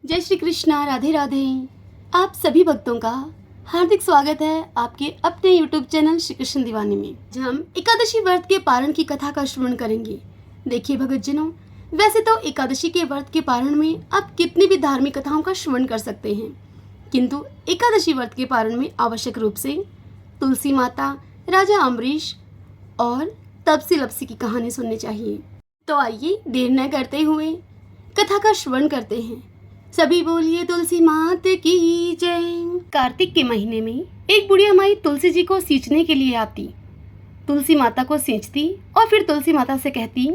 जय श्री कृष्णा, राधे राधे। आप सभी भक्तों का हार्दिक स्वागत है आपके अपने यूट्यूब चैनल श्री कृष्ण दीवानी में, जहाँ हम एकादशी व्रत के पारण की कथा का श्रवण करेंगे। देखिए भगतजनों, वैसे तो एकादशी के व्रत के पारण में आप कितनी भी धार्मिक कथाओं का श्रवण कर सकते हैं, किंतु एकादशी व्रत के पारण में आवश्यक रूप से तुलसी माता, राजा अम्बरीश और तपसी लपसी की कहानी सुननी चाहिए। तो आइए देर न करते हुए कथा का श्रवण करते हैं। सभी बोलिए तुलसी मात की जय। कार्तिक के महीने में एक बुढ़िया माई तुलसी जी को सींचने के लिए आती। तुलसी माता को सींचती और फिर तुलसी माता से कहती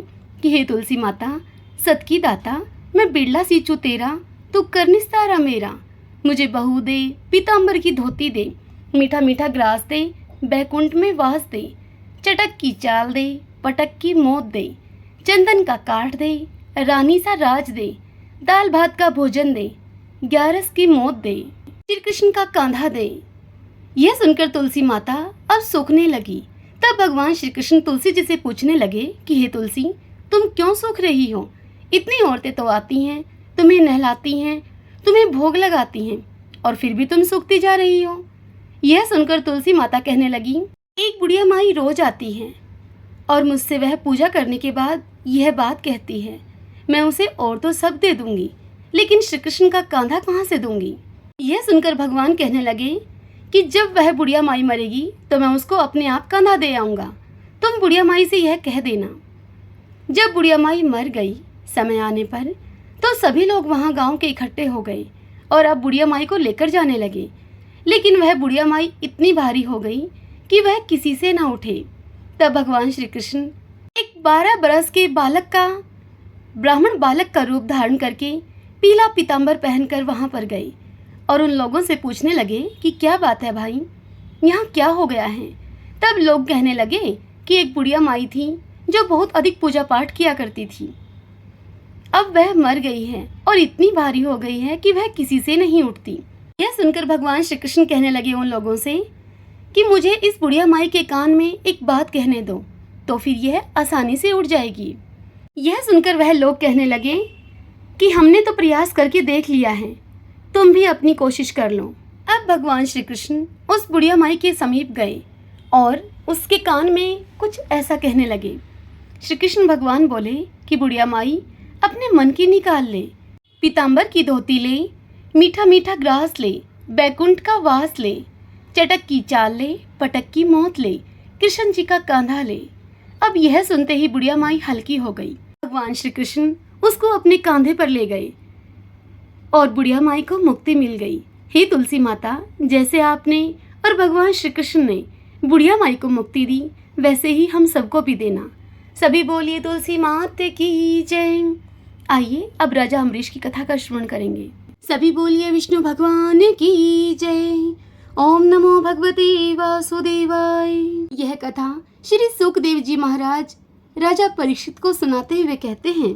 कि हे तुलसी माता, सत की दाता, मैं बिरला सींचू तेरा, तू कर निस्तारा मेरा। मुझे बहू दे, पीताम्बर की धोती दे, मीठा मीठा ग्रास दे, बैकुंठ में वास दे, चटक की चाल दे, पटक की मोत दे, चंदन का काठ दे, रानी सा राज दे, दाल भात का भोजन दे, ग्यारस की मौत दे, श्री कृष्ण का कांधा दे। यह सुनकर तुलसी माता अब सूखने लगी। तब भगवान श्री कृष्ण तुलसी जी से पूछने लगे कि हे तुलसी, तुम क्यों सूख रही हो? इतनी औरतें तो आती हैं, तुम्हें नहलाती हैं, तुम्हें भोग लगाती हैं, और फिर भी तुम सूखती जा रही हो। यह सुनकर तुलसी माता कहने लगी, एक बुढ़िया माई रोज आती है और मुझसे वह पूजा करने के बाद यह बात कहती है, मैं उसे और तो सब दे दूंगी, लेकिन श्री कृष्ण का कांधा कहाँ से दूंगी? यह सुनकर भगवान कहने लगे कि जब वह बुढ़िया माई मरेगी तो मैं उसको अपने आप कांधा दे आऊँगा। तुम बुढ़िया माई से यह कह देना। जब बुढ़िया माई मर गई, समय आने पर तो सभी लोग वहाँ गांव के इकट्ठे हो गए और अब बुढ़िया माई को लेकर जाने लगे। लेकिन वह बुढ़िया माई इतनी भारी हो गई कि वह किसी से ना उठे। तब भगवान श्री कृष्ण एक 12 बरस के ब्राह्मण बालक का रूप धारण करके पीला पीताम्बर पहनकर वहां पर गए और उन लोगों से पूछने लगे कि क्या बात है भाई, यहाँ क्या हो गया है? तब लोग कहने लगे कि एक बुढ़िया माई थी जो बहुत अधिक पूजा पाठ किया करती थी। अब वह मर गई है और इतनी भारी हो गई है कि वह किसी से नहीं उठती। यह सुनकर भगवान श्री कृष्ण कहने लगे उन लोगों से कि मुझे इस बुढ़िया माई के कान में एक बात कहने दो, तो फिर यह आसानी से उठ जाएगी। यह सुनकर वह लोग कहने लगे कि हमने तो प्रयास करके देख लिया है, तुम भी अपनी कोशिश कर लो। अब भगवान श्री कृष्ण उस बुढ़िया माई के समीप गए और उसके कान में कुछ ऐसा कहने लगे। श्री कृष्ण भगवान बोले कि बुढ़िया माई, अपने मन की निकाल ले, पीताम्बर की धोती ले, मीठा मीठा ग्रास ले, बैकुंठ का वास ले, चटक की चाल ले, पटक की मौत ले, कृष्ण जी का कांधा ले। अब यह सुनते ही बुढ़िया माई हल्की हो गई। भगवान श्री कृष्ण उसको अपने कांधे पर ले गए और बुढ़िया माई को मुक्ति मिल गई। हे तुलसी माता, जैसे आपने और भगवान श्री कृष्ण ने बुढ़िया माई को मुक्ति दी, वैसे ही हम सबको भी देना। सभी बोलिए तुलसी माता की जय। आइए अब राजा अम्बरीश की कथा का श्रवण करेंगे। सभी बोलिए विष्णु भगवान की जय। ओम नमो भगवते वासुदेवाय। यह कथा श्री सुखदेव जी महाराज राजा परीक्षित को सुनाते हुए कहते हैं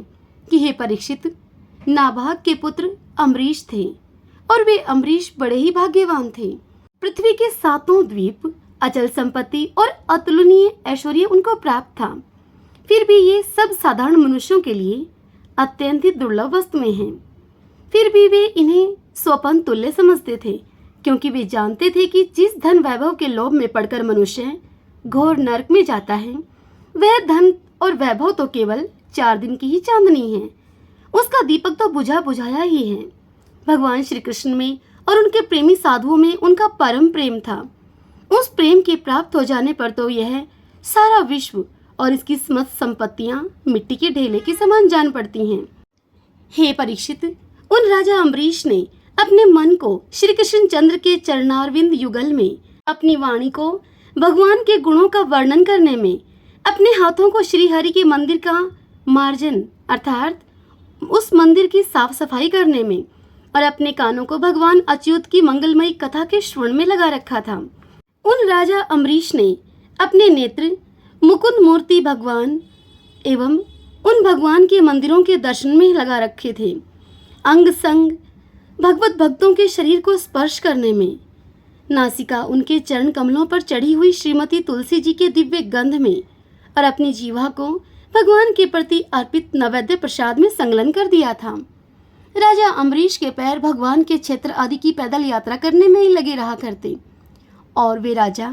कि हे परीक्षित, नाभाग के पुत्र अम्बरीश थे और वे अम्बरीश बड़े ही भाग्यवान थे। पृथ्वी के 7 द्वीप, अचल संपत्ति और अतुलनीय ऐश्वर्य उनको प्राप्त था। फिर भी ये सब साधारण मनुष्यों के लिए अत्यंत ही दुर्लभ वस्तुएं हैं। फिर भी वे इन्हें स्वपन तुल्य समझते थे, क्योंकि वे जानते थे कि जिस धन वैभव के लोभ में पड़कर मनुष्य घोर नरक में जाता है, वह धन और वैभव तो केवल 4 दिन की ही चांदनी है, उसका दीपक तो बुझा बुझाया ही है। भगवान श्री कृष्ण में और उनके प्रेमी साधुओं में उनका परम प्रेम था। उस प्रेम के प्राप्त हो जाने पर तो यह सारा विश्व और इसकी समस्त संपत्तियां मिट्टी के ढेले के समान जान पड़ती हैं। हे परीक्षित, उन राजा अम्बरीश ने अपने मन को श्री कृष्ण चंद्र के चरणारविंद युगल में, अपनी वाणी को भगवान के गुणों का वर्णन करने में, अपने हाथों को श्री हरि के मंदिर का मार्जन अर्थात उस मंदिर की साफ सफाई करने में, और अपने कानों को भगवान अच्युत की मंगलमयी कथा के श्रवण में लगा रखा था। उन राजा अम्बरीश ने अपने नेत्र मुकुंद मूर्ति भगवान एवं उन भगवान के मंदिरों के दर्शन में लगा रखे थे। अंग संग भगवत भक्तों के शरीर को स्पर्श करने में, नासिका उनके चरण कमलों पर चढ़ी हुई श्रीमती तुलसी जी के दिव्य गंध में, और अपनी जीवा को भगवान के प्रति अर्पित नैवेद्य प्रसाद में संलग्न कर दिया था। राजा अम्बरीश के पैर भगवान के क्षेत्र आदि की पैदल यात्रा करने में ही लगे रहा करते और वे राजा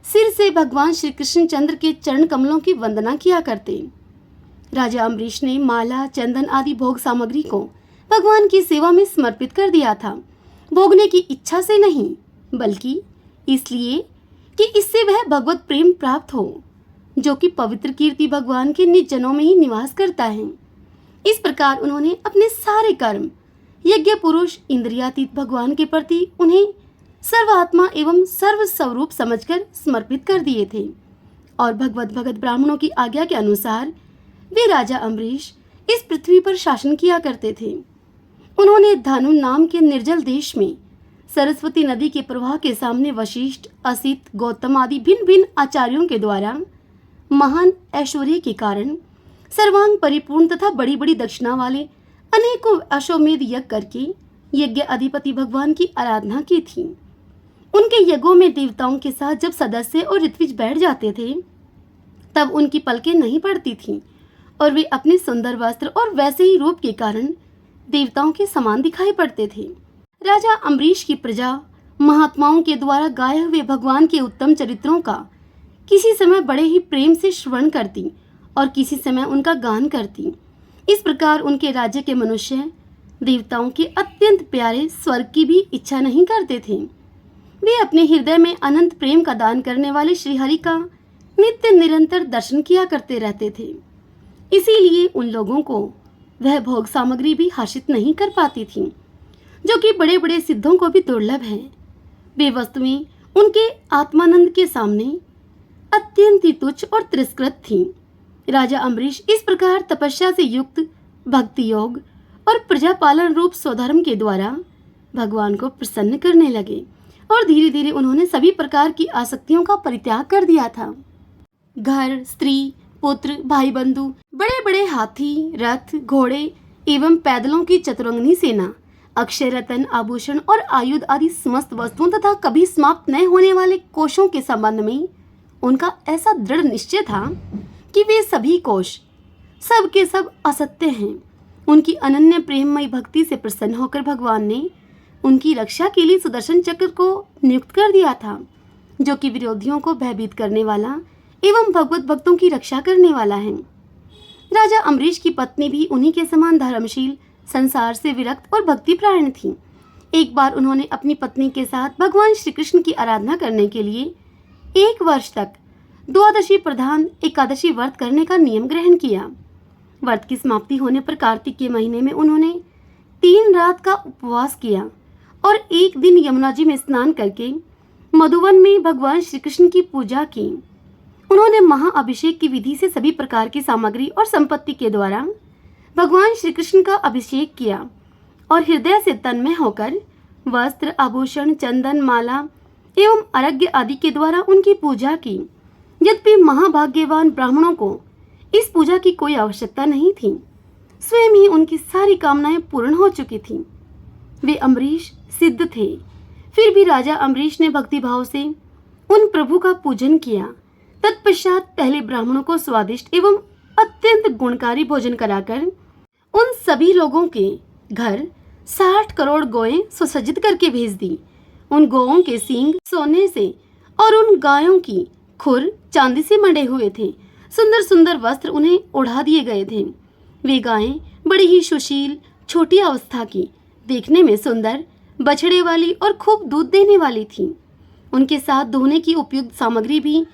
सिर से भगवान श्री कृष्णचंद्र के चरण कमलों की वंदना किया करते। राजा अम्बरीश ने माला, चंदन आदि भोग सामग्री को भगवान की सेवा में समर्पित कर दिया था, भोगने की इच्छा से नहीं, बल्कि इसलिए कि इससे वह भगवत प्रेम प्राप्त हो, जो कि पवित्र कीर्ति भगवान के निज जनों में ही निवास करता है। इस प्रकार उन्होंने अपने सारे कर्म यज्ञ पुरुष इंद्रियातीत भगवान के प्रति उन्हें सर्वात्मा एवं सर्व स्वरूप समझकर समर्पित कर दिए थे और भगवत भगत ब्राह्मणों की आज्ञा के अनुसार वे राजा अम्बरीश इस पृथ्वी पर शासन किया करते थे। उन्होंने धानु नाम के निर्जल देश में सरस्वती नदी के प्रवाह के सामने वशिष्ठ, असित, गौतम आदि भिन्न भिन्न आचार्यों के द्वारा महान ऐश्वर्य के कारण सर्वांग परिपूर्ण तथा बड़ी बड़ी दक्षिणा वाले अनेकों अश्वमेध यज्ञ करके यज्ञ अधिपति भगवान की आराधना की थी। उनके यज्ञों में देवताओं के साथ जब सदस्य और ऋत्विज बैठ जाते थे तब उनकी पलकें नहीं पड़ती थीं और वे अपने सुंदर वस्त्र और वैसे ही रूप के कारण देवताओं के समान दिखाई पड़ते थे। राजा अम्बरीश की प्रजा महात्माओं के द्वारा गाए हुए भगवान के उत्तम चरित्रों का किसी समय बड़े ही प्रेम से श्रवण करती और किसी समय उनका गान करती। इस प्रकार उनके राज्य के मनुष्य देवताओं के अत्यंत प्यारे स्वर्ग की भी इच्छा नहीं करते थे। वे अपने हृदय में अनंत प्रेम का दान करने वाले श्रीहरि का नित्य निरंतर दर्शन किया करते रहते थे। इसीलिए उन लोगों को वह भोग सामग्री भी हासिल नहीं कर पाती थी, जो कि बड़े बड़े सिद्धों को भी दुर्लभ है। वे वस्तुएं उनके आत्मानंद के सामने अत्यंत ही तुच्छ और तिरस्कृत थीं। राजा अम्बरीश इस प्रकार तपस्या से युक्त भक्ति योग और प्रजापालन रूप स्वधर्म के द्वारा भगवान को प्रसन्न करने लगे और धीरे धीरे उन्होंने सभी प्रकार की आसक्तियों का परित्याग कर दिया था। घर, स्त्री, पुत्र, भाई बंधु, बड़े बड़े हाथी, रथ, घोड़े एवं पैदलों की चतुरंगनी सेना, अक्षय रतन, आभूषण और आयुध आदि समस्त वस्तुओं तथा कभी समाप्त न होने वाले कोशों के संबंध में उनका ऐसा दृढ़ निश्चय था कि वे सभी कोश सब के सब असत्य हैं। उनकी अनन्य प्रेममयी भक्ति से प्रसन्न होकर भगवान ने उनकी रक्षा के लिए सुदर्शन चक्र को नियुक्त कर दिया था, जो कि विरोधियों को भयभीत करने वाला एवं भगवत भक्तों की रक्षा करने वाला है। राजा अम्बरीश की पत्नी भी उन्हीं के समान धर्मशील, संसार से विरक्त और भक्तिपरायण थी। एक बार उन्होंने अपनी पत्नी के साथ भगवान श्री कृष्ण की आराधना करने के लिए 1 वर्ष तक द्वादशी प्रधान एकादशी व्रत करने का नियम ग्रहण किया। व्रत की समाप्ति होने पर कार्तिक के महीने में उन्होंने 3 रात का उपवास किया और एक दिन यमुना जी में स्नान करके मधुवन में भगवान श्री कृष्ण की पूजा की। उन्होंने महाअभिषेक की विधि से सभी प्रकार की सामग्री और संपत्ति के द्वारा भगवान श्री कृष्ण का अभिषेक किया और हृदय से तन्मय होकर वस्त्र, आभूषण, चंदन, माला एवं अर्घ्य आदि के द्वारा उनकी पूजा की। यद्यपि महाभाग्यवान ब्राह्मणों को इस पूजा की कोई आवश्यकता नहीं थी, स्वयं ही उनकी सारी कामनाएं पूर्ण हो चुकी थीं। वे अम्बरीश सिद्ध थे, फिर भी राजा अम्बरीश ने भक्तिभाव से उन प्रभु का पूजन किया। तत्पश्चात पहले ब्राह्मणों को स्वादिष्ट एवं अत्यंत गुणकारी भोजन कराकर उन सभी लोगों के घर 60 करोड़ गौएं सुसज्जित करके भेज दी। उन गौओं के सींग सोने से और उन गायों की खुर चांदी से मंडे हुए थे। सुंदर सुंदर वस्त्र उन्हें ओढ़ा दिए गए थे। वे गायें बड़ी ही सुशील, छोटी अवस्था की, देखने में सुंदर, बछड़े वाली और खूब दूध देने वाली थीं। उनके साथ धोने की उपयुक्त सामग्री भी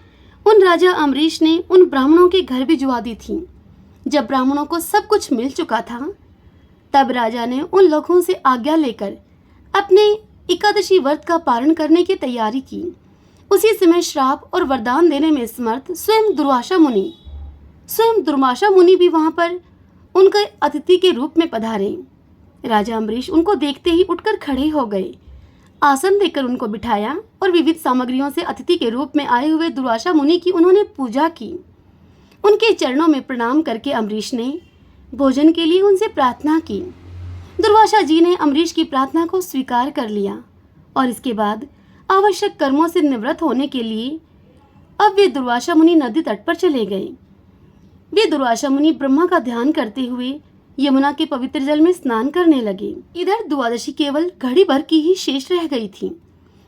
उन राजा अम्बरीश ने उन ब्राह्मणों के घर भिजवा दी थी। जब ब्राह्मणों को सब कुछ मिल चुका था, तब राजा ने उन लोगों से आज्ञा लेकर अपने एकादशी व्रत का पारण करने की तैयारी की। उसी समय श्राप और वरदान देने में समर्थ स्वयं दुर्वासा मुनि भी वहां पर उनके अतिथि के रूप में पधारे। राजा अम्बरीश उनको देखते ही उठकर खड़े हो गए, आसन देकर उनको बिठाया और विविध सामग्रियों से अतिथि के रूप में आए हुए दुर्वासा मुनि की उन्होंने पूजा की। उनके चरणों में प्रणाम करके अम्बरीश ने भोजन के लिए उनसे प्रार्थना की। दुर्वासा जी ने अम्बरीश की प्रार्थना को स्वीकार कर लिया और इसके बाद आवश्यक कर्मों से निवृत्त होने के लिए अब वे दुर्वासा मुनि नदी तट पर चले गए। वे दुर्वासा मुनि ब्रह्मा का ध्यान करते हुए यमुना के पवित्र जल में स्नान करने लगे। इधर द्वादशी केवल घड़ी भर की ही शेष रह गई थी।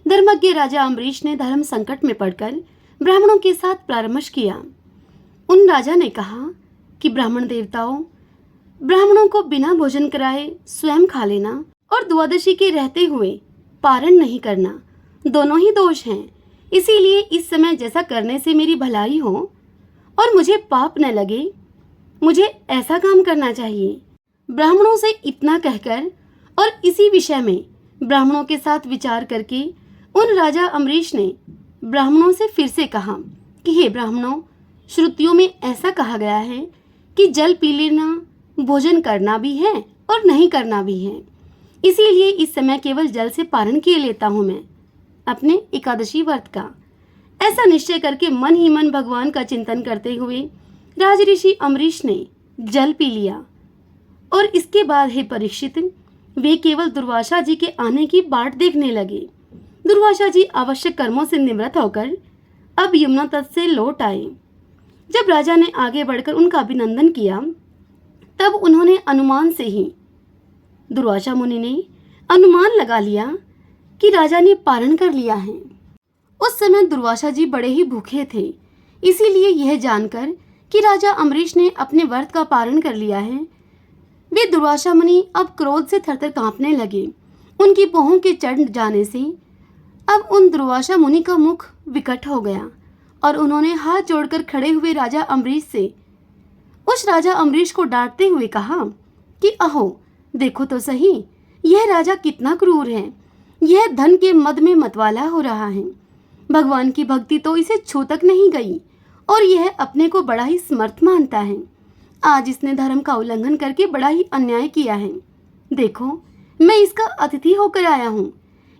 धर्मज्ञ राजा अम्बरीश ने धर्म संकट में पड़कर ब्राह्मणों के साथ परामर्श किया। उन राजा ने कहा कि ब्राह्मण देवताओं, ब्राह्मणों को बिना भोजन कराए स्वयं खा लेना और द्वादशी के रहते हुए पारण नहीं करना, दोनों ही दोष हैं। इसीलिए इस समय जैसा करने से मेरी भलाई हो और मुझे पाप न लगे, मुझे ऐसा काम करना चाहिए। ब्राह्मणों से इतना कहकर और इसी विषय में ब्राह्मणों के साथ विचार करके उन राजा अम्बरीश ने ब्राह्मणों से फिर से कहा कि हे ब्राह्मणों, श्रुतियों में ऐसा कहा गया है कि जल पी लेना भोजन करना भी है और नहीं करना भी है। इसीलिए इस समय केवल जल से पारण किए लेता हूँ मैं अपने एकादशी व्रत का। ऐसा निश्चय करके मन ही मन भगवान का चिंतन करते हुए राजऋषि अम्बरीश ने जल पी लिया। और इसके बाद हे परीक्षित, वे केवल दुर्वासा जी के आने की बाट देखने लगे। दुर्वासा जी आवश्यक कर्मों से निवृत्त होकर अब यमुना तट से लौट आए। जब राजा ने आगे बढ़कर उनका अभिनंदन किया, तब उन्होंने अनुमान से ही, दुर्वासा मुनि ने अनुमान लगा लिया कि राजा ने पारण कर लिया है। उस समय दुर्वासा जी बड़े ही भूखे थे। इसीलिए यह जानकर कि राजा अम्बरीश ने अपने व्रत का पारण कर लिया है, वे दुर्वासा मुनि अब क्रोध से थरथर कांपने लगे। उनकी भौहों के चढ़ जाने से अब उन दुर्वासा मुनि का मुख विकट हो गया और उन्होंने हाथ जोड़कर खड़े हुए राजा अम्बरीश से उस राजा अम्बरीश को डांटते हुए कहा कि अहो, देखो तो सही, यह राजा कितना क्रूर है। यह धन के मद में मतवाला हो रहा है। भगवान की भक्ति तो इसे छू तक नहीं गई और यह अपने को बड़ा ही समर्थ मानता है। आज इसने धर्म का उल्लंघन करके बड़ा ही अन्याय किया है। देखो, मैं इसका अतिथि होकर आया हूँ।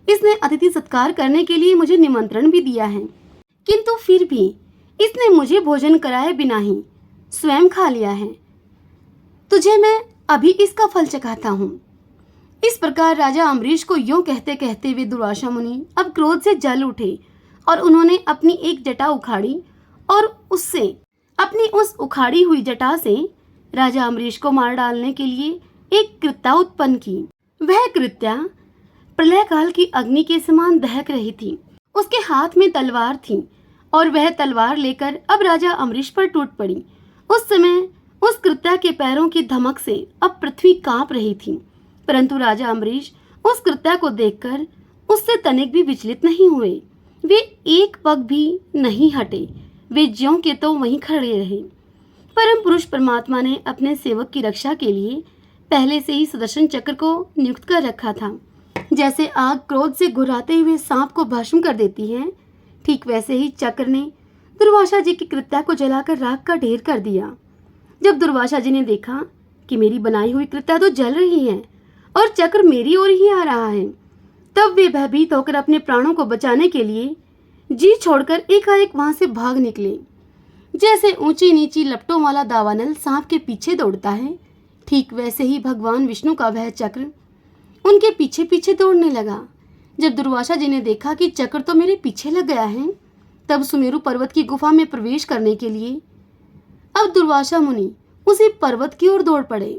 इसने अतिथि सत्कार करने के लिए मुझे निमंत्रण भी दिया है, किंतु फिर भी इसने मुझे भोजन कराए बिना ही स्वयं खा लिया है। तुझे मैं अभी इसका फल चखाता हूँ। इस प्रकार राजा अम्बरीश को यूं कहते कहते वे दुर्वासा मुनि अब क्रोध से जल उठे और उन्होंने अपनी एक जटा उखाड़ी और उससे अपनी उस उखाड़ी हुई जटा से राजा अम्बरीश को मार डालने के लिए एक कृत्या उत्पन्न की। वह कृत्या प्रलय काल की अग्नि के समान दहक रही थी। उसके हाथ में तलवार थी और वह तलवार लेकर अब राजा अम्बरीश पर टूट पड़ी। उस समय उस कृत्या के पैरों की धमक से अब पृथ्वी कांप रही थी, परंतु राजा अम्बरीश उस कृत्या को देखकर उससे तनिक भी विचलित नहीं हुए। वे एक पग भी नहीं हटे, वे ज्यों के तो वहीं खड़े रहे। परम पुरुष परमात्मा ने अपने सेवक की रक्षा के लिए पहले से ही सुदर्शन चक्र को नियुक्त कर रखा था। जैसे आग क्रोध से घुराते हुए सांप को भस्म कर देती है, ठीक वैसे ही चक्र ने दुर्वासा जी की कृत्या को जलाकर राख का ढेर कर दिया। जब दुर्वासा जी ने देखा कि मेरी बनाई हुई कृत्या तो जल रही है और चक्र मेरी ओर ही आ रहा है, तब वे भयभीत होकर अपने प्राणों को बचाने के लिए जी छोड़कर एकाएक वहां से भाग निकले। जैसे ऊंची नीची लपटों वाला दावानल सांप के पीछे दौड़ता है, ठीक वैसे ही भगवान विष्णु का वह चक्र उनके पीछे पीछे दौड़ने लगा। जब दुर्वासा जी ने देखा कि चक्र तो मेरे पीछे लग गया है, तब सुमेरु पर्वत की गुफा में प्रवेश करने के लिए अब दुर्वासा मुनि उसी पर्वत की ओर दौड़ पड़े।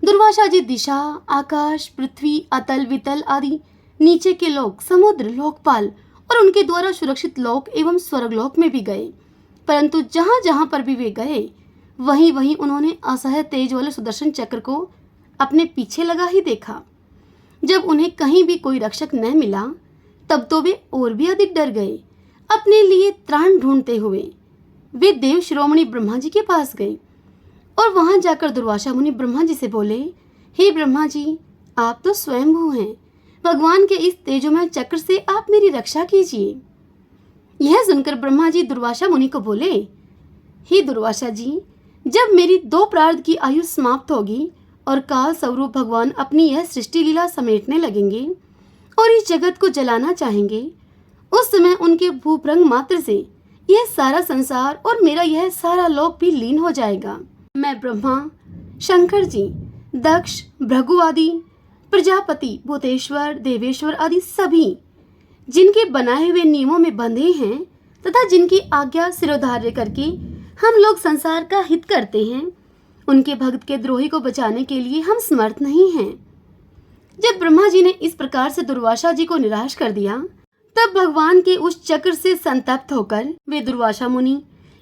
दुर्वासा जी दिशा, आकाश, पृथ्वी, अतल वितल आदि नीचे के लोक, समुद्र, लोकपाल और उनके द्वारा सुरक्षित लोक एवं स्वर्गलोक में भी गए, परंतु जहां जहां पर भी वे गए वहीं वहीं उन्होंने असह्य तेज वाले सुदर्शन चक्र को अपने पीछे लगा ही देखा। जब उन्हें कहीं भी कोई रक्षक न मिला, तब तो वे और भी अधिक डर गए। अपने लिए त्राण ढूंढते हुए वे देव शिरोमणि ब्रह्मा जी के पास गए और वहां जाकर दुर्वासा मुनि ब्रह्मा जी से बोले, हे ब्रह्मा जी, आप तो स्वयंभू हैं, भगवान के इस तेजोमय चक्र से आप मेरी रक्षा कीजिए। यह सुनकर ब्रह्मा जी दुर्वासा मुनि को बोले, हे दुर्वासा जी, जब मेरी 2 प्रार्थ की आयु समाप्त होगी और काल स्वरूप भगवान अपनी यह सृष्टि लीला समेटने लगेंगे और इस जगत को जलाना चाहेंगे, उस समय उनके भूभ्रंग मात्र से यह सारा संसार और मेरा यह सारा लोक भी लीन हो जाएगा। मैं ब्रह्मा, शंकर जी, दक्ष, भृगु आदि, प्रजापति, भूतेश्वर, देवेश्वर आदि सभी जिनके बनाए हुए नियमों में बंधे हैं तथा जिनकी आज्ञा सिरोधार्य करके हम लोग संसार का हित करते हैं, उनके भक्त के द्रोही को बचाने के लिए हम समर्थ नहीं हैं। जब ब्रह्मा जी ने इस प्रकार से दुर्वासा जी को निराश कर दिया, तब भगवान के उस चक्र से संतप्त होकर वे दुर्वासा मुनि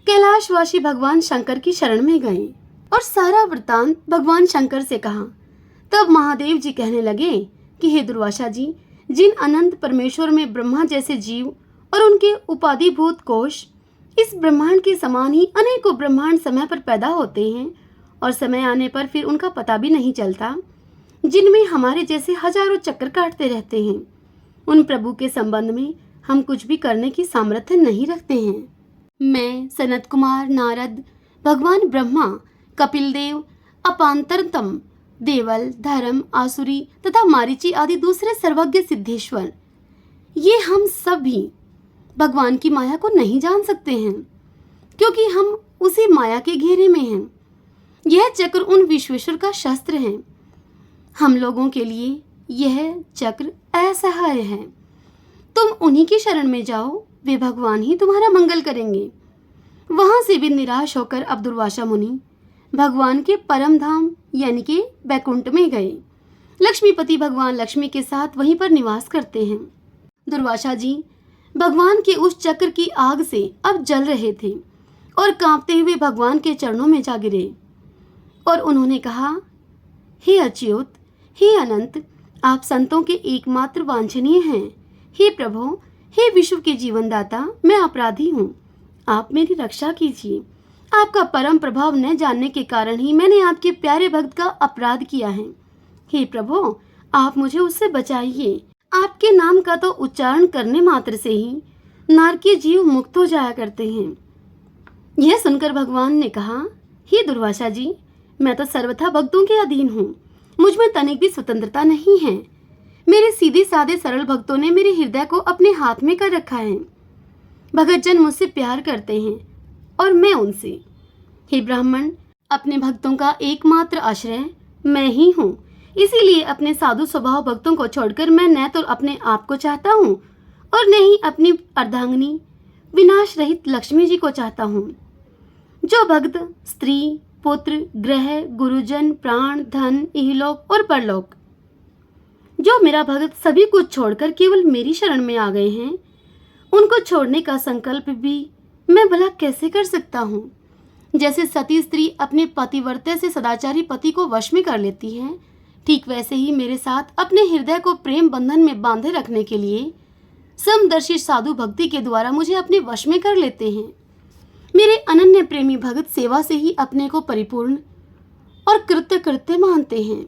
कैलाशवासी भगवान शंकर की शरण में गए और सारा वृतांत भगवान शंकर से कहा। तब महादेव जी कहने लगे कि हे दुर्वासा जी, जिन अनंत परमेश्वर में ब्रह्मा जैसे जीव और उनके उपाधिभूत कोश, इस ब्रह्मांड के समान ही अनेकों ब्रह्मांड समय पर पैदा होते हैं और समय आने पर फिर उनका पता भी नहीं चलता, जिनमें हमारे जैसे हजारों चक्कर काटते रहते हैं, उन प्रभु के संबंध में हम कुछ भी करने की सामर्थ्य नहीं रखते हैं। मैं, सनत कुमार, नारद, भगवान ब्रह्मा, कपिल देव, अपांतरतम, देवल, धर्म, आसुरी तथा मारीची आदि दूसरे सर्वज्ञ सिद्धेश्वर, ये हम सब भी भगवान की माया को नहीं जान सकते हैं, क्योंकि हम उसी माया के घेरे में हैं। यह चक्र उन विश्वेश्वर का शस्त्र है। हम लोगों के लिए यह चक्र असहाय है। तुम उन्हीं की शरण में जाओ, वे भगवान ही तुम्हारा मंगल करेंगे। वहां से भी निराश होकर अब दुर्वासा मुनि भगवान के परम धाम यानी कि बैकुंठ में गए। लक्ष्मीपति भगवान लक्ष्मी के साथ वहीं पर निवास करते हैं। दुर्वासा जी भगवान के उस चक्र की आग से अब जल रहे थे और कांपते हुए भगवान के चरणों में जा गिरे और उन्होंने कहा, हे अच्युत, हे अनंत, आप संतों के एकमात्र वांछनीय हैं। हे प्रभु, हे विश्व के जीवनदाता, मैं अपराधी हूँ, आप मेरी रक्षा कीजिए। आपका परम प्रभाव न जानने के कारण ही मैंने आपके प्यारे भक्त का अपराध किया है। हे प्रभु, आप मुझे उससे बचाइए। आपके नाम का तो उच्चारण करने मात्र से ही नारकीय जीव मुक्त हो जाया करते हैं। यह सुनकर भगवान ने कहा, हे दुर्वासा जी, मैं तो सर्वथा भक्तों के अधीन हूँ, मुझ में तनिक भी स्वतंत्रता नहीं है। मेरे सीधे साधे सरल भक्तों ने मेरे हृदय को अपने हाथ में कर रखा है। भगतजन मुझसे प्यार करते हैं और मैं उनसे। हे ब्राह्मण, अपने भक्तों का एकमात्र आश्रय मैं ही हूँ, इसीलिए अपने साधु स्वभाव भक्तों को छोड़कर मैं न तो अपने आप को चाहता हूँ और न ही अपनी अर्धांगिनी विनाश रहित लक्ष्मी जी को चाहता हूँ। जो भक्त स्त्री, पुत्र, ग्रह, गुरुजन, प्राण, धन, इहलोक और परलोक, जो मेरा भक्त सभी कुछ छोड़कर केवल मेरी शरण में आ गए हैं, उनको छोड़ने का संकल्प भी मैं भला कैसे कर सकता हूँ। जैसे सती स्त्री अपने पतिव्रते से सदाचारी पति को वश में कर लेती है, ठीक वैसे ही मेरे साथ अपने हृदय को प्रेम बंधन में बांधे रखने के लिए समदर्शी साधु भक्ति के द्वारा मुझे अपने वश में कर लेते हैं। मेरे अनन्य प्रेमी भक्त सेवा से ही अपने को परिपूर्ण और कृत्य मानते हैं।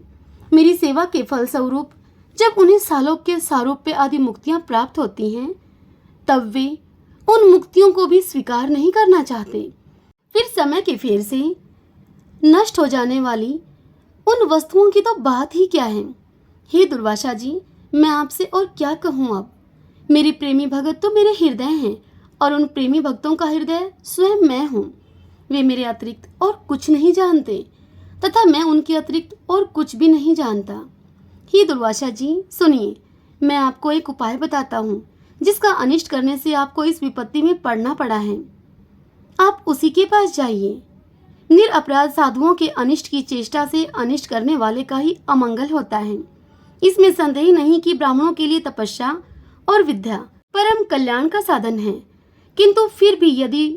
मेरी सेवा के फलस्वरूप जब उन्हें सालोक के सारूप्य आदि मुक्तियां प्राप्त होती हैं, तब वे उन मुक्तियों को भी स्वीकार नहीं करना चाहते। फिर समय के फेर से नष्ट हो जाने वाली उन वस्तुओं की तो बात ही क्या है। हे दुर्वासा जी, मैं आपसे और क्या कहूँ अब। मेरे प्रेमी भगत तो मेरे हृदय हैं और उन प्रेमी भक्तों का हृदय स्वयं मैं हूँ। वे मेरे अतिरिक्त और कुछ नहीं जानते तथा मैं उनके अतिरिक्त और कुछ भी नहीं जानता। हे दुर्वासा जी, सुनिए, मैं आपको एक उपाय बताता हूँ जिसका अनिष्ट करने से आपको इस विपत्ति में पड़ना पड़ा है। आप उसी के पास जाइए। निरपराध साधुओं के अनिष्ट की चेष्टा से अनिष्ट करने वाले का ही अमंगल होता है। इसमें संदेह नहीं कि ब्राह्मणों के लिए तपस्या और विद्या परम कल्याण का साधन है, किंतु फिर भी यदि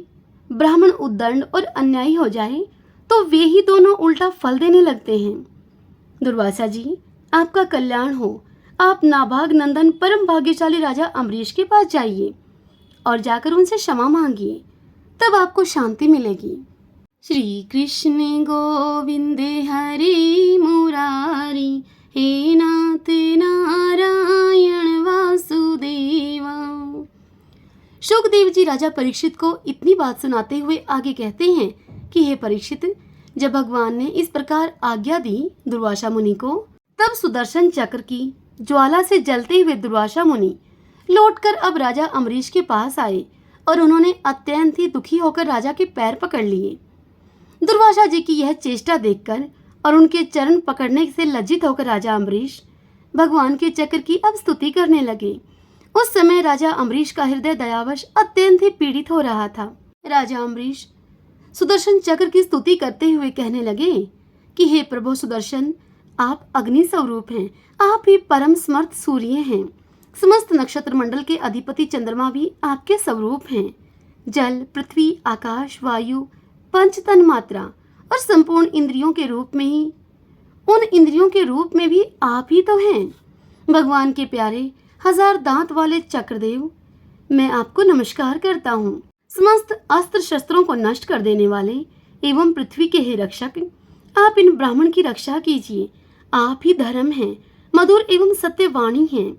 ब्राह्मण उद्दंड और अन्यायी हो जाए तो वे ही दोनों उल्टा फल देने लगते हैं। दुर्वासा जी, आपका कल्याण हो। आप नाभाग नंदन परम भाग्यशाली राजा अम्बरीश के पास जाइए और जाकर उनसे क्षमा मांगिए, तब आपको शांति मिलेगी। श्री कृष्ण गोविंद हरि मुरारी, हे नाथ नारायण वासुदेवा। शुकदेव जी राजा परीक्षित को इतनी बात सुनाते हुए आगे कहते हैं कि हे परीक्षित, जब भगवान ने इस प्रकार आज्ञा दी दुर्वासा मुनि को, तब सुदर्शन चक्र की ज्वाला से जलते हुए दुर्वासा मुनि लौटकर अब राजा अम्बरीश के पास आए और उन्होंने अत्यंत ही दुखी होकर राजा के पैर पकड़ लिए। दुर्वासा जी की यह चेष्टा देखकर और उनके चरण पकड़ने से लज्जित होकर राजा अम्बरीश भगवान के चक्र की अब स्तुति करने लगे। उस समय राजा अम्बरीश का हृदय दयावश अत्यंत ही पीड़ित हो रहा था। राजा अम्बरीश सुदर्शन चक्र की स्तुति करते हुए कहने लगे कि हे प्रभु सुदर्शन, आप अग्नि स्वरूप हैं, आप ही परम समर्थ सूर्य हैं। समस्त नक्षत्र मंडल के अधिपति चंद्रमा भी आपके स्वरूप हैं। जल, पृथ्वी, आकाश, वायु, पंच तन मात्रा और संपूर्ण इंद्रियों के रूप में ही, उन इंद्रियों के रूप में भी आप ही तो हैं। भगवान के प्यारे हजार दांत वाले चक्रदेव, मैं आपको नमस्कार करता हूँ। समस्त अस्त्र शस्त्रों को नष्ट कर देने वाले एवं पृथ्वी के हे रक्षक, आप इन ब्राह्मण की रक्षा कीजिए। आप ही धर्म हैं, मधुर एवं सत्यवाणी हैं।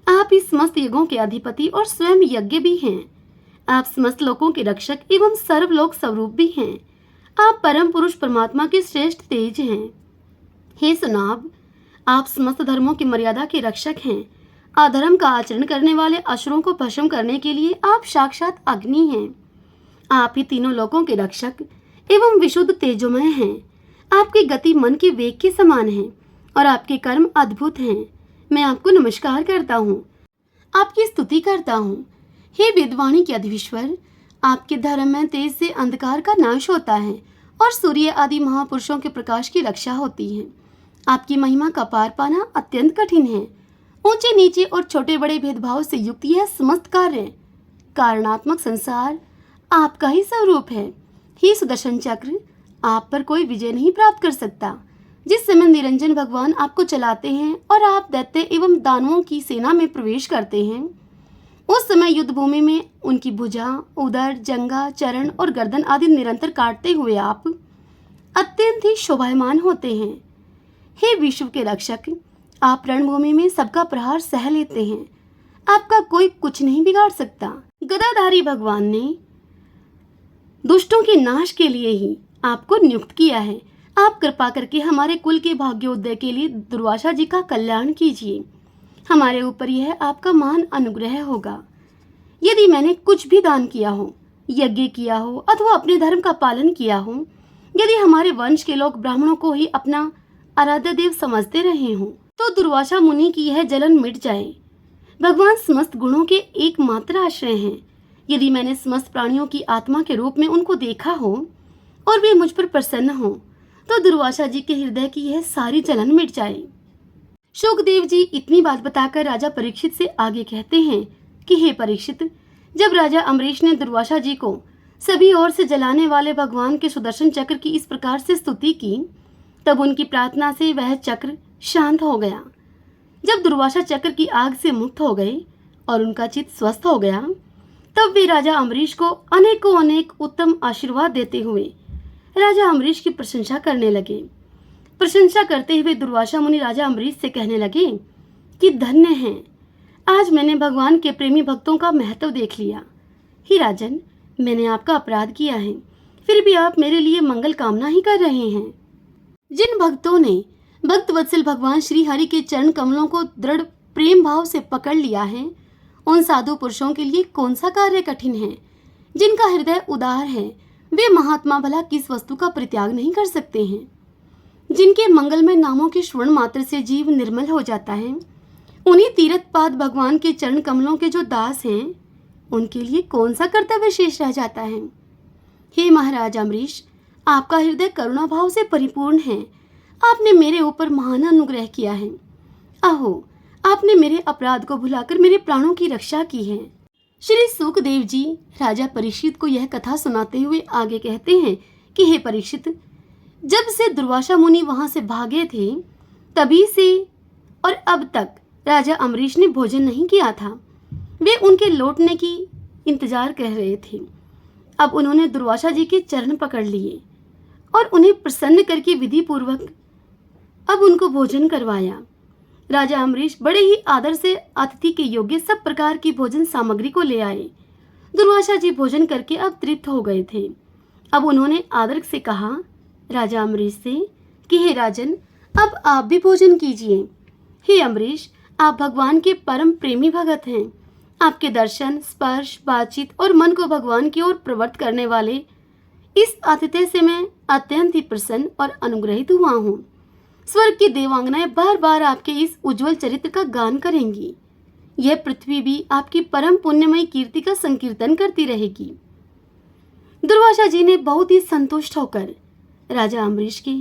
आप ही समस्त युगों के अधिपति और स्वयं यज्ञ भी हैं। आप समस्त लोकों के रक्षक एवं सर्वलोक स्वरूप भी हैं। आप परम पुरुष परमात्मा के श्रेष्ठ तेज हैं। हे सुनाब, आप समस्त धर्मों की मर्यादा के रक्षक हैं। अधर्म का आचरण करने वाले असुरों को भस्म करने के लिए आप साक्षात अग्नि हैं। आप ही तीनों लोकों के रक्षक एवं विशुद्ध तेजोमय हैं। आपकी गति मन के वेग के समान है और आपके कर्म अद्भुत हैं। मैं आपको नमस्कार करता हूँ, आपकी स्तुति करता हूँ। हे वेदवाणी के अधिश्वर, आपके धर्म में तेज से अंधकार का नाश होता है और सूर्य आदि महापुरुषों के प्रकाश की रक्षा होती है। आपकी महिमा का पार पाना अत्यंत कठिन है। ऊंचे नीचे और छोटे बड़े भेदभाव से युक्त यह समस्त कार्य कारणात्मक संसार आपका ही स्वरूप है। हे सुदर्शन चक्र, आप पर कोई विजय नहीं प्राप्त कर सकता। जिस समय निरंजन भगवान आपको चलाते हैं और आप दैत्य एवं दानवों की सेना में प्रवेश करते हैं, उस समय युद्ध भूमि में उनकी भुजा, उदर, जंगा, चरण और गर्दन आदि निरंतर काटते हुए आप अत्यंत ही शोभायमान होते हैं। हे विश्व के रक्षक, आप रणभूमि में सबका प्रहार सह लेते हैं। आपका कोई कुछ नहीं बिगाड़ सकता। गदाधारी भगवान ने दुष्टों के नाश के लिए ही आपको नियुक्त किया है। आप कृपा करके हमारे कुल के भाग्योदय के लिए दुर्वासा जी का कल्याण कीजिए। हमारे ऊपर यह आपका महान अनुग्रह होगा। यदि मैंने कुछ भी दान किया हो, यज्ञ किया हो अथवा अपने धर्म का पालन किया हो, यदि हमारे वंश के लोग ब्राह्मणों को ही अपना आराध्य देव समझते रहे हों, तो दुर्वासा मुनि की यह जलन मिट जाए। भगवान समस्त गुणों के एकमात्र आश्रय हैं। यदि मैंने समस्त प्राणियों की आत्मा के रूप में उनको देखा हो और वे मुझ पर प्रसन्न हो, तो दुर्वासा जी के हृदय की यह सारी जलन मिट जाए। शुकदेव जी इतनी बात बताकर राजा परीक्षित से आगे कहते हैं कि हे परीक्षित, जब राजा अम्बरीश ने दुर्वासा जी को सभी ओर से जलाने वाले भगवान के सुदर्शन चक्र की इस प्रकार से स्तुति की, तब उनकी प्रार्थना से वह चक्र शांत हो गया। जब दुर्वासा चक्र की आग से मुक्त हो गए और उनका चित्त स्वस्थ हो गया, तब वे राजा अम्बरीश को अनेकों अनेक उत्तम आशीर्वाद देते हुए राजा अम्बरीश की प्रशंसा करने लगे। प्रशंसा करते हुए दुर्वासा मुनि राजा अम्बरीश से कहने लगे कि धन्य हैं, आज मैंने भगवान के प्रेमी भक्तों का महत्व देख लिया। हे राजन, मैंने आपका अपराध किया है, फिर भी आप मेरे लिए मंगल कामना ही कर रहे हैं। जिन भक्तों ने भक्त वत्सल भगवान श्री हरि के चरण कमलों को दृढ़ प्रेम भाव से पकड़ लिया है, उन साधु पुरुषों के लिए कौन सा कार्य कठिन है। जिनका हृदय उदार है, वे महात्मा भला किस वस्तु का परित्याग नहीं कर सकते हैं। जिनके मंगलमय नामों के श्रवण मात्र से जीव निर्मल हो जाता है, उन्हीं तीर्थपाद भगवान के चरण कमलों के जो दास हैं, उनके लिए कौन सा कर्तव्य शेष रह जाता है। हे महाराज अम्बरीश, आपका हृदय करुणा भाव से परिपूर्ण है। आपने मेरे ऊपर महान अनुग्रह किया है। आहो, आपने मेरे अपराध को भुलाकर मेरे प्राणों की रक्षा की है। श्री सुखदेव जी राजा परीक्षित को यह कथा सुनाते हुए आगे कहते हैं कि हे परीक्षित, जब से दुर्वासा मुनि वहां से भागे थे, तभी से और अब तक राजा अम्बरीश ने भोजन नहीं किया था। वे उनके लौटने की इंतजार कर रहे थे। अब उन्होंने दुर्वासा जी के चरण पकड़ लिए और उन्हें प्रसन्न करके विधि पूर्वक अब उनको भोजन करवाया। राजा अम्बरीश बड़े ही आदर से अतिथि के योग्य सब प्रकार की भोजन सामग्री को ले आए। दुर्वासा जी भोजन करके अब तृप्त हो गए थे। अब उन्होंने आदर से कहा राजा अम्बरीश से कि हे राजन, अब आप भी भोजन कीजिए। हे अम्बरीश, आप भगवान के परम प्रेमी भगत हैं। आपके दर्शन, स्पर्श, बातचीत और मन को भगवान की ओर प्रवृत्त करने वाले इस आतिथ्य से मैं अत्यंत ही प्रसन्न और अनुग्रहित हुआ हूँ। स्वर्ग की देवांगनाएं बार बार आपके इस उज्जवल चरित्र का गान करेंगी। यह पृथ्वी भी आपकी परम पुण्यमयी कीर्ति का संकीर्तन करती रहेगी। दुर्वासा जी ने बहुत ही संतुष्ट होकर राजा अम्बरीश के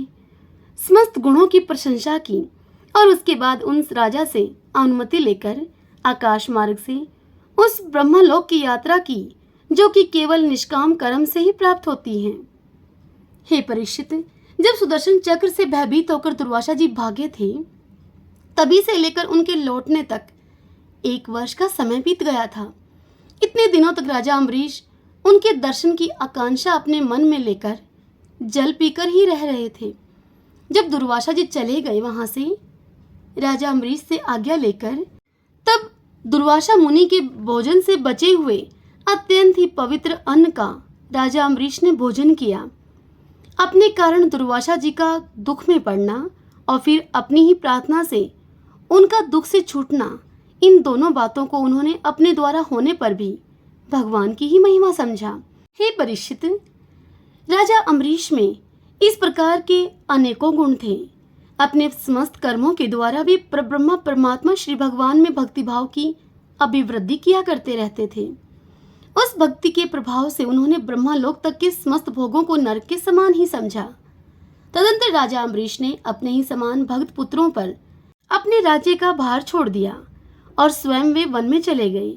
समस्त गुणों की प्रशंसा की और उसके बाद उन राजा से अनुमति लेकर आकाश मार्ग से उस ब्रह्मलोक की यात्रा की, जो कि केवल निष्काम कर्म से ही प्राप्त होती है। हे परीक्षित, जब सुदर्शन चक्र से भयभीत होकर दुर्वासा जी भागे थे, तभी से लेकर उनके लौटने तक 1 वर्ष का समय बीत गया था। इतने दिनों तक राजा अम्बरीश उनके दर्शन की आकांक्षा अपने मन में लेकर जल पीकर ही रह रहे थे। जब दुर्वासा जी चले गए वहां से राजा अम्बरीश से आज्ञा लेकर, तब दुर्वासा मुनि के भोजन से बचे हुए अत्यंत ही पवित्र अन्न का राजा अम्बरीश ने भोजन किया। अपने कारण दुर्वासा जी का दुख में पड़ना और फिर अपनी ही प्रार्थना से उनका दुख से छूटना, इन दोनों बातों को उन्होंने अपने द्वारा होने पर भी भगवान की ही महिमा समझा। हे परीक्षित, राजा अम्बरीश में इस प्रकार के अनेकों गुण थे। अपने समस्त कर्मों के द्वारा वे परब्रह्मा परमात्मा श्री भगवान में भक्तिभाव की अभिवृद्धि किया करते रहते थे। उस भक्ति के प्रभाव से उन्होंने ब्रह्मालोक तक के समस्त भोगों को नरक के समान ही समझा। तदंतर राजा अम्बरीश ने अपने ही समान भक्त पुत्रों पर अपने राज्य का भार छोड़ दिया और स्वयं वे वन में चले गए।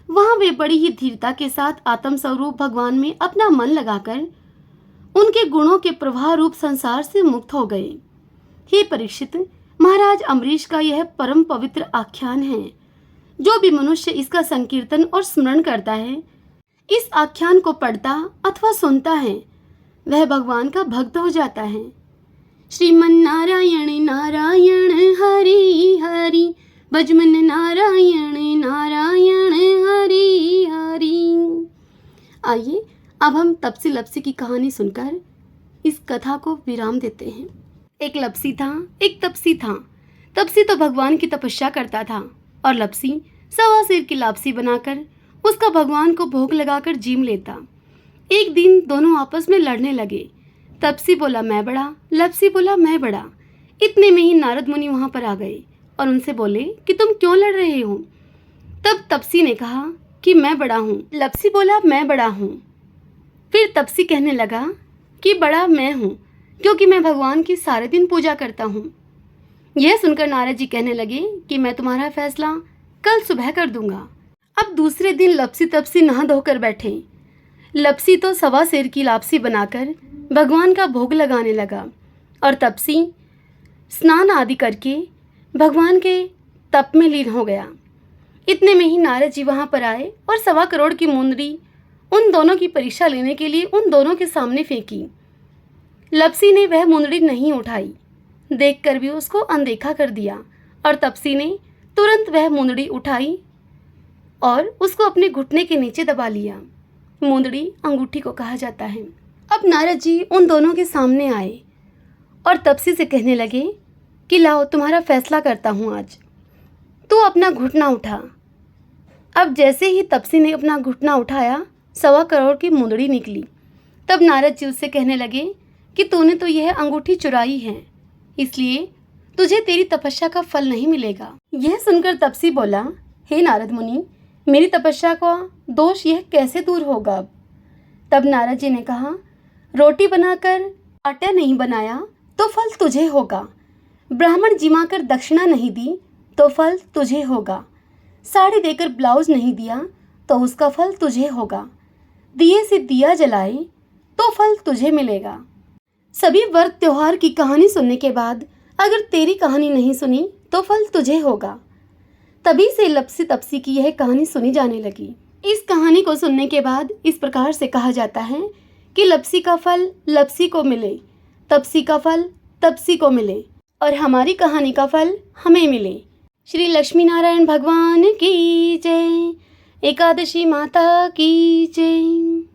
वहां वे बड़ी ही धीरता के साथ आत्म स्वरूप भगवान में अपना मन लगाकर उनके गुणों के प्रवाह रूप संसार से मुक्त हो गए। हे परीक्षित, महाराज अम्बरीश का यह परम पवित्र आख्यान है। जो भी मनुष्य इसका संकीर्तन और स्मरण करता है, इस आख्यान को पढ़ता अथवा सुनता है, वह भगवान का भक्त हो जाता है। श्रीमन नारायण नारायण हरि हरि, भजमन नारायण नारायण हरि हरि। आइए अब हम तपसी लपसी की कहानी सुनकर इस कथा को विराम देते हैं। एक लपसी था, एक तपसी था। तपसी तो भगवान की तपस्या करता था और लपसी 1.25 सेर की लापसी बनाकर उसका भगवान को भोग लगाकर जीम लेता। एक दिन दोनों आपस में लड़ने लगे। तपसी बोला मैं बड़ा, लपसी बोला मैं बड़ा। इतने में ही नारद मुनि वहां पर आ गए और उनसे बोले कि तुम क्यों लड़ रहे हो। तब तपसी ने कहा कि मैं बड़ा हूँ। लपसी बोला मैं बड़ा हूँ। फिर तपसी कहने लगा कि बड़ा मैं हूँ, क्योंकि मैं भगवान की सारे दिन पूजा करता हूँ। यह सुनकर नारद जी कहने लगे कि मैं तुम्हारा फैसला कल सुबह कर दूंगा। अब दूसरे दिन लपसी तपसी नहा धोकर बैठे। लपसी तो 1.25 सेर की लापसी बनाकर भगवान का भोग लगाने लगा और तपसी स्नान आदि करके भगवान के तप में लीन हो गया। इतने में ही नारद जी वहां पर आए और 1.25 करोड़ की मुंदरी उन दोनों की परीक्षा लेने के लिए उन दोनों के सामने फेंकी। लपसी ने वह मुंदरी नहीं उठाई, देखकर भी उसको अनदेखा कर दिया और तपसी ने तुरंत वह मुंदरी उठाई और उसको अपने घुटने के नीचे दबा लिया। मुंदरी अंगूठी को कहा जाता है। अब नारद जी उन दोनों के सामने आए और तपसी से कहने लगे कि लाओ तुम्हारा फैसला करता हूँ आज, तू अपना घुटना उठा। अब जैसे ही तपसी ने अपना घुटना उठाया 1.25 करोड़ की मुंदरी निकली। तब नारद जी उससे कहने लगे कि तूने तो यह अंगूठी चुराई है, इसलिए तुझे तेरी तपस्या का फल नहीं मिलेगा। यह सुनकर तपसी बोला, हे नारद मुनि, मेरी तपस्या का दोष यह कैसे दूर होगा अब। तब नारद जी ने कहा, रोटी बनाकर आटा नहीं बनाया तो फल तुझे होगा, ब्राह्मण जिमाकर दक्षिणा नहीं दी तो फल तुझे होगा, साड़ी देकर ब्लाउज नहीं दिया तो उसका फल तुझे होगा, दिए से दिया जलाए तो फल तुझे मिलेगा। सभी व्रत त्योहार की कहानी सुनने के बाद अगर तेरी कहानी नहीं सुनी तो फल तुझे होगा। तभी से लपसी तपसी की यह कहानी सुनी जाने लगी। इस कहानी को सुनने के बाद इस प्रकार से कहा जाता है कि लपसी का फल लपसी को मिले, तपसी का फल तपसी को मिले और हमारी कहानी का फल हमें मिले। श्री लक्ष्मी नारायण भगवान की जय। एकादशी माता की जय।